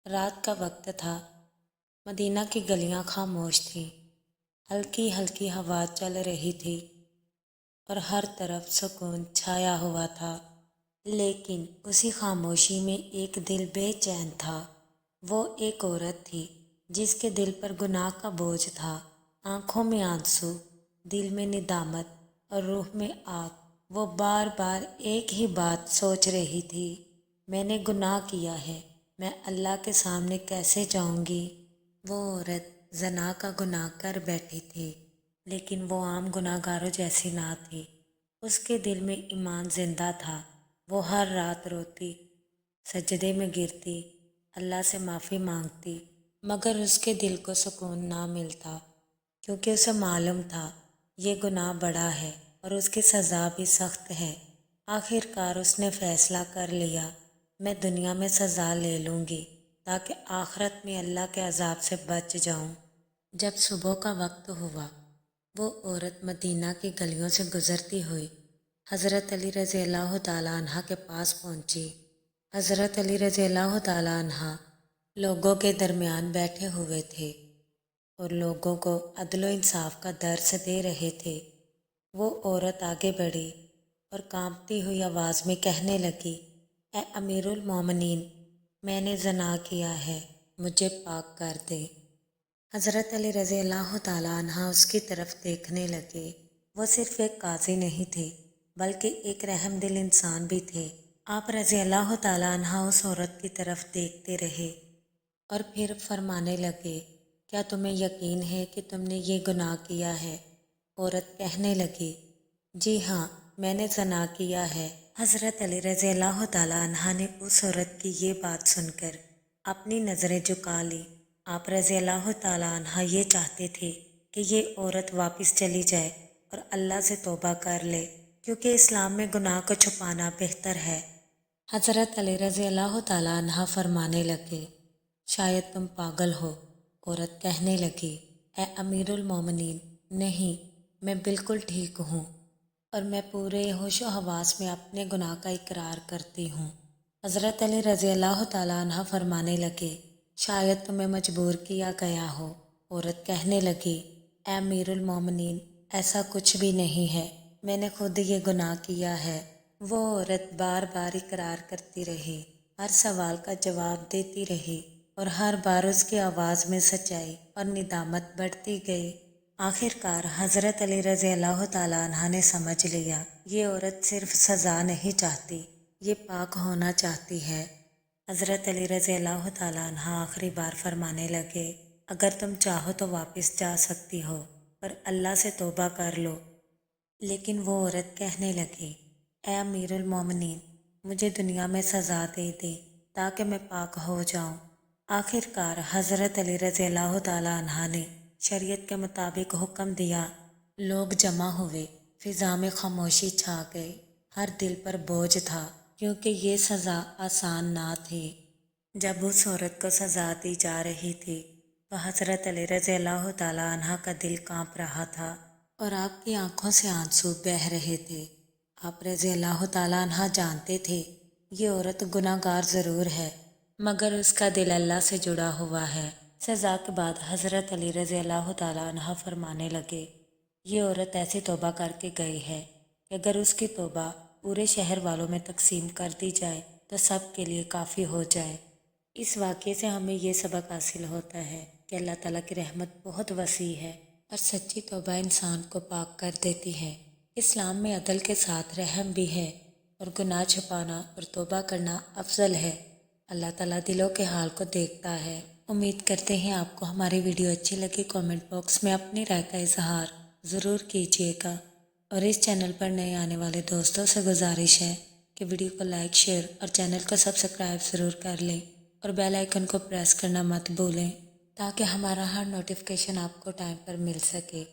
رات کا وقت تھا۔ مدینہ کی گلیاں خاموش تھیں، ہلکی ہلکی ہوا چل رہی تھی اور ہر طرف سکون چھایا ہوا تھا۔ لیکن اسی خاموشی میں ایک دل بے چین تھا۔ وہ ایک عورت تھی جس کے دل پر گناہ کا بوجھ تھا، آنکھوں میں آنسو، دل میں ندامت اور روح میں آگ۔ وہ بار بار ایک ہی بات سوچ رہی تھی، میں نے گناہ کیا ہے، میں اللہ کے سامنے کیسے جاؤں گی؟ وہ عورت زنا کا گناہ کر بیٹھی تھی، لیکن وہ عام گناہ گاروں جیسی نہ تھی۔ اس کے دل میں ایمان زندہ تھا۔ وہ ہر رات روتی، سجدے میں گرتی، اللہ سے معافی مانگتی، مگر اس کے دل کو سکون نہ ملتا، کیونکہ اسے معلوم تھا یہ گناہ بڑا ہے اور اس کی سزا بھی سخت ہے۔ آخر کار اس نے فیصلہ کر لیا، میں دنیا میں سزا لے لوں گی تاکہ آخرت میں اللہ کے عذاب سے بچ جاؤں۔ جب صبح کا وقت ہوا، وہ عورت مدینہ کی گلیوں سے گزرتی ہوئی حضرت علی رضی اللہ تعالیٰ عنہ کے پاس پہنچی۔ حضرت علی رضی اللہ تعالیٰ عنہ لوگوں کے درمیان بیٹھے ہوئے تھے اور لوگوں کو عدل و انصاف کا درس دے رہے تھے۔ وہ عورت آگے بڑھی اور کانپتی ہوئی آواز میں کہنے لگی، اے امیر المومنین، میں نے زنا کیا ہے، مجھے پاک کر دے۔ حضرت علی رضی اللہ تعالیٰ عنہ اس کی طرف دیکھنے لگے۔ وہ صرف ایک قاضی نہیں تھے بلکہ ایک رحم دل انسان بھی تھے۔ آپ رضی اللہ تعالیٰ عنہ اس عورت کی طرف دیکھتے رہے اور پھر فرمانے لگے، کیا تمہیں یقین ہے کہ تم نے یہ گناہ کیا ہے؟ عورت کہنے لگی، جی ہاں، میں نے زنا کیا ہے۔ حضرت علی رضی اللہ تعالیٰ عنہ نے اس عورت کی یہ بات سن کر اپنی نظریں جھکا لی۔ آپ رضی اللہ تعالیٰ عنہ یہ چاہتے تھے کہ یہ عورت واپس چلی جائے اور اللہ سے توبہ کر لے، کیونکہ اسلام میں گناہ کو چھپانا بہتر ہے۔ حضرت علی رضی اللہ تعالیٰ عنہ فرمانے لگے، شاید تم پاگل ہو۔ عورت کہنے لگی، اے امیر المومنین، نہیں، میں بالکل ٹھیک ہوں اور میں پورے ہوش و حواس میں اپنے گناہ کا اقرار کرتی ہوں۔ حضرت علی رضی اللہ تعالیٰ عنہ فرمانے لگے، شاید تمہیں مجبور کیا گیا ہو۔ عورت کہنے لگی، اے امیر المومنین، ایسا کچھ بھی نہیں ہے، میں نے خود یہ گناہ کیا ہے۔ وہ عورت بار بار اقرار کرتی رہی، ہر سوال کا جواب دیتی رہی اور ہر بار اس کی آواز میں سچائی اور ندامت بڑھتی گئی۔ آخر کار حضرت علی رضی اللہ تعالیٰ عنہ نے سمجھ لیا، یہ عورت صرف سزا نہیں چاہتی، یہ پاک ہونا چاہتی ہے۔ حضرت علی رضی اللہ تعالیٰ عنہ آخری بار فرمانے لگے، اگر تم چاہو تو واپس جا سکتی ہو اور اللہ سے توبہ کر لو۔ لیکن وہ عورت کہنے لگی، اے امیر المومنین، مجھے دنیا میں سزا دے دے تاکہ میں پاک ہو جاؤں۔ آخر کار حضرت علی رضی اللہ تعالیٰ عنہ نے شریعت کے مطابق حکم دیا۔ لوگ جمع ہوئے، فضا میں خاموشی چھا گئی، ہر دل پر بوجھ تھا، کیونکہ یہ سزا آسان نہ تھی۔ جب اس عورت کو سزا دی جا رہی تھی تو حضرت علی رضی اللہ تعالیٰ عنہ کا دل کانپ رہا تھا اور آپ کی آنکھوں سے آنسو بہہ رہے تھے۔ آپ رضی اللہ تعالیٰ عنہ جانتے تھے یہ عورت گناہ گار ضرور ہے، مگر اس کا دل اللہ سے جڑا ہوا ہے۔ سزا کے بعد حضرت علی رضی اللہ تعالیٰ عنہ فرمانے لگے، یہ عورت ایسی توبہ کر کے گئی ہے کہ اگر اس کی توبہ پورے شہر والوں میں تقسیم کر دی جائے تو سب کے لیے کافی ہو جائے۔ اس واقعے سے ہمیں یہ سبق حاصل ہوتا ہے کہ اللہ تعالیٰ کی رحمت بہت وسیع ہے اور سچی توبہ انسان کو پاک کر دیتی ہے۔ اسلام میں عدل کے ساتھ رحم بھی ہے اور گناہ چھپانا اور توبہ کرنا افضل ہے۔ اللہ تعالیٰ دلوں کے حال کو دیکھتا ہے۔ امید کرتے ہیں آپ کو ہماری ویڈیو اچھی لگی۔ کامنٹ باکس میں اپنی رائے کا اظہار ضرور کیجیے گا اور اس چینل پر نئے آنے والے دوستوں سے گزارش ہے کہ ویڈیو کو لائک، شیئر اور چینل کو سبسکرائب ضرور کر لیں اور بیل آئیکن کو پریس کرنا مت بھولیں تاکہ ہمارا ہر نوٹیفیکیشن آپ کو ٹائم پر مل سکے۔